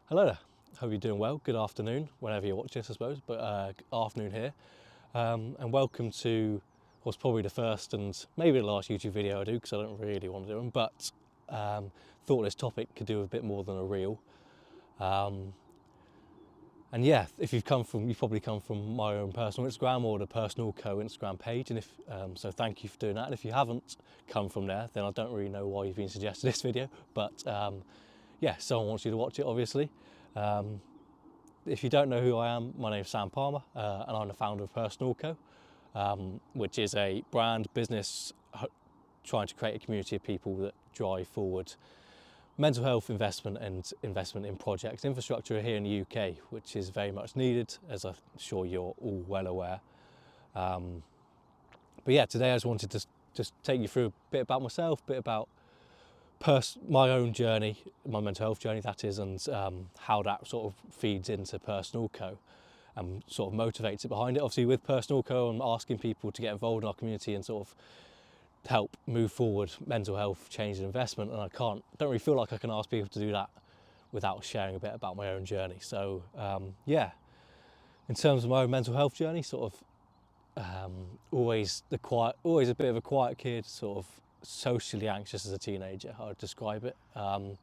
Hello there, hope you're doing well. Good afternoon, whenever you're watching this, I suppose, but afternoon here. And welcome to what's probably the first and maybe the last YouTube video I do, because I don't really want to do them, but thought this topic could do a bit more than a reel. And yeah, if you've probably come from my own personal Instagram or the PersonAll Co Instagram page, and so thank you for doing that. And if you haven't come from there, then I don't really know why you've been suggested this video, but yeah, someone wants you to watch it, obviously. If you don't know who I am, my name's Sam Palmer, and I'm the founder of PersonAll Co, which is a brand business trying to create a community of people that drive forward mental health investment and investment in projects infrastructure here in the UK, which is very much needed, as I'm sure you're all well aware. But yeah, today I just wanted to just take you through a bit about myself, a bit about my own journey, my mental health journey that is, and how that sort of feeds into PersonAll Co and sort of motivates it behind it. Obviously with PersonAll Co I'm asking people to get involved in our community and sort of help move forward mental health change and investment, and I don't really feel like I can ask people to do that without sharing a bit about my own journey. So yeah, in terms of my own mental health journey, sort of always a bit of a quiet kid, sort of socially anxious as a teenager, I would describe it, and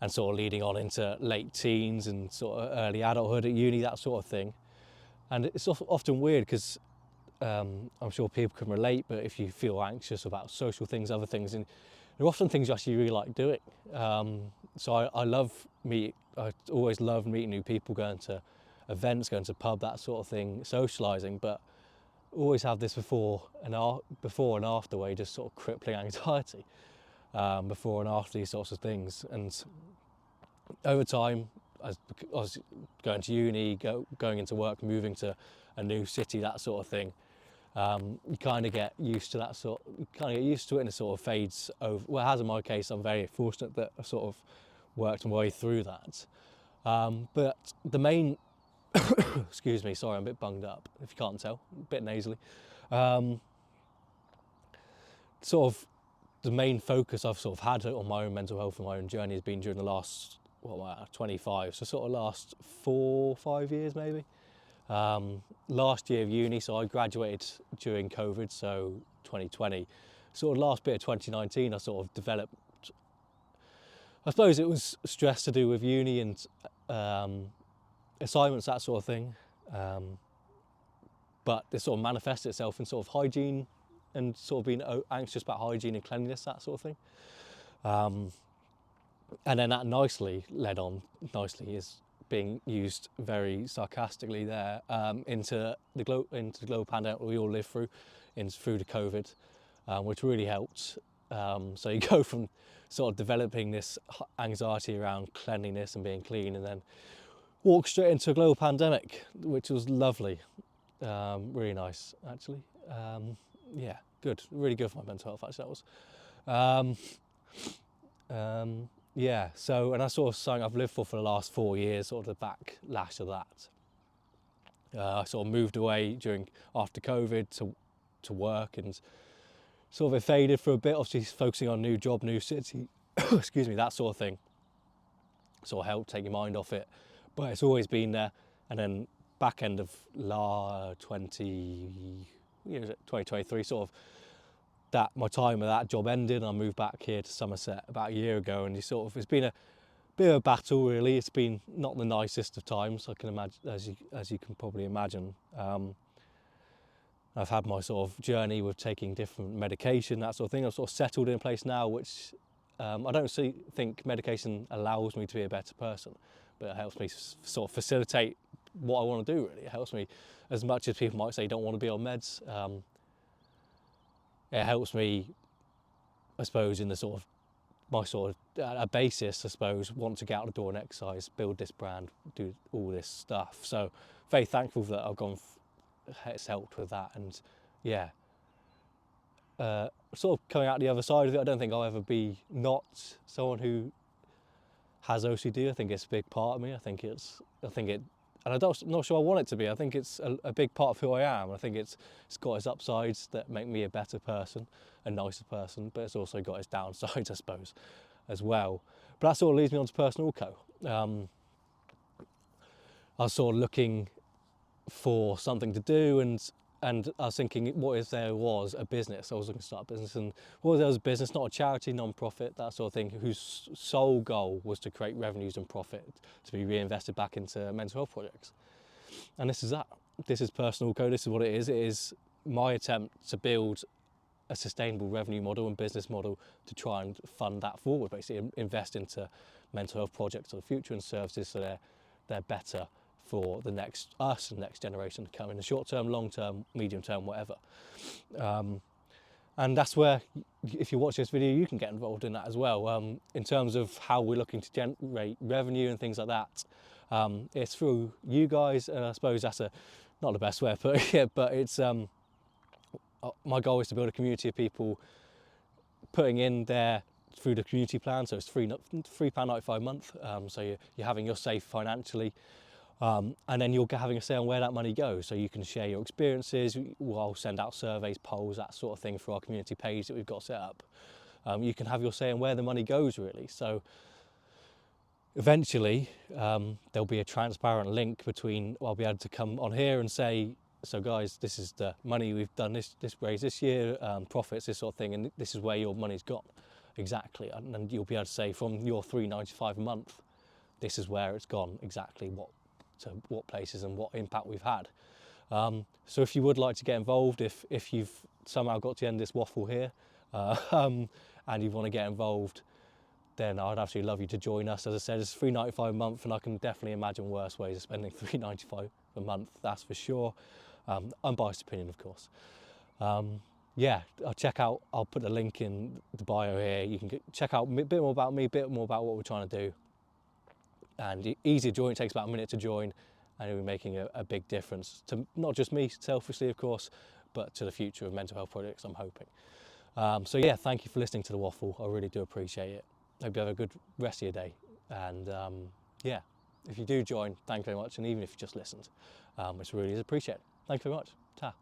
sort of leading on into late teens and sort of early adulthood at uni, that sort of thing. And it's often weird because I'm sure people can relate, but if you feel anxious about social things, other things, and there are often things you actually really like doing. So I always love meeting new people, going to events, going to pub, that sort of thing, socialising, but always have this before and after where you just sort of crippling anxiety before and after these sorts of things. And over time, as I was going to uni, going into work, moving to a new city, that sort of thing, you kind of get used to that you kind of get used to it, and it sort of fades over. Well, as in my case, I'm very fortunate that I sort of worked my way through that. But the main, excuse me, sorry, I'm a bit bunged up, if you can't tell, a bit nasally. Sort of the main focus I've sort of had on my own mental health and my own journey has been during the last, 25, so sort of last 4 or 5 years maybe. Last year of uni, so I graduated during COVID, so 2020. Sort of last bit of 2019, I sort of developed, I suppose it was stress to do with uni and assignments, that sort of thing. But it sort of manifested itself in sort of hygiene and sort of being anxious about hygiene and cleanliness, that sort of thing. And then that is being used very sarcastically there, into the global pandemic we all lived through, through the COVID, which really helped. So you go from sort of developing this anxiety around cleanliness and being clean, and then walk straight into a global pandemic, which was lovely, really nice actually. Yeah, good, really good for my mental health actually, that was. Yeah, so, and that's sort of something I've lived for the last 4 years, sort of the backlash of that. I sort of moved away after COVID to work, and sort of it faded for a bit, obviously focusing on new job, new city, excuse me, that sort of thing. Sort of helped take your mind off it, but it's always been there. And then back end of 2023, sort of, that my time with that job ended, and I moved back here to Somerset about a year ago, and it's been a bit of a battle really. It's been not the nicest of times, I can imagine, as you can probably imagine. I've had my sort of journey with taking different medication, that sort of thing. I've sort of settled in a place now, which I don't think medication allows me to be a better person, but it helps me sort of facilitate what I want to do really. It helps me, as much as people might say don't want to be on meds, it helps me, I suppose, in the sort of my sort of a basis, I suppose, want to get out the door and exercise, build this brand, do all this stuff. So very thankful that it's helped with that. And yeah, sort of coming out the other side of it, I don't think I'll ever be not someone who has OCD. I think it's a big part of me. And I'm not sure I want it to be. I think it's a big part of who I am. I think it's got its upsides that make me a better person, a nicer person, but it's also got its downsides, I suppose, as well. But that sort of leads me on to PersonAll Co. I was sort of looking for something to do, and I was thinking, what if there was a business? I was looking to start a business, and what if there was a business, not a charity, non-profit, that sort of thing, whose sole goal was to create revenues and profit to be reinvested back into mental health projects. And this is that. This is PersonAll Co. This is what it is. It is my attempt to build a sustainable revenue model and business model to try and fund that forward, basically invest into mental health projects of the future and services so they're better for the next generation to come in the short term, long term, medium term, whatever. And that's where, if you watch this video, you can get involved in that as well. In terms of how we're looking to generate revenue and things like that, it's through you guys, and I suppose that's not the best way of putting it, but it's my goal is to build a community of people putting in there through the community plan. So it's £3.95 a month. So you're having your say financially, and then you're having a say on where that money goes. So you can share your experiences. I'll send out surveys, polls, that sort of thing for our community page that we've got set up. You can have your say on where the money goes, really. So eventually there'll be a transparent link between, I'll be able to come on here and say, so guys, this is the money we've done this raise this year, profits, this sort of thing, and this is where your money's gone exactly. And then you'll be able to say, from your £3.95 a month, this is where it's gone exactly, what places and what impact we've had. So if you would like to get involved, if you've somehow got to the end of this waffle here, and you want to get involved, then I'd absolutely love you to join us. As I said, it's £3.95 a month, and I can definitely imagine worse ways of spending £3.95 a month, that's for sure. Unbiased opinion, of course. Yeah, I'll put the link in the bio here. You can check out a bit more about me, a bit more about what we're trying to do. And easy to join, it takes about a minute to join, and it'll be making a big difference to not just me, selfishly, of course, but to the future of mental health projects, I'm hoping. So yeah, thank you for listening to the waffle. I really do appreciate it. Hope you have a good rest of your day. And yeah, if you do join, thank you very much. And even if you just listened, it's really appreciated. Thank you very much. Ta.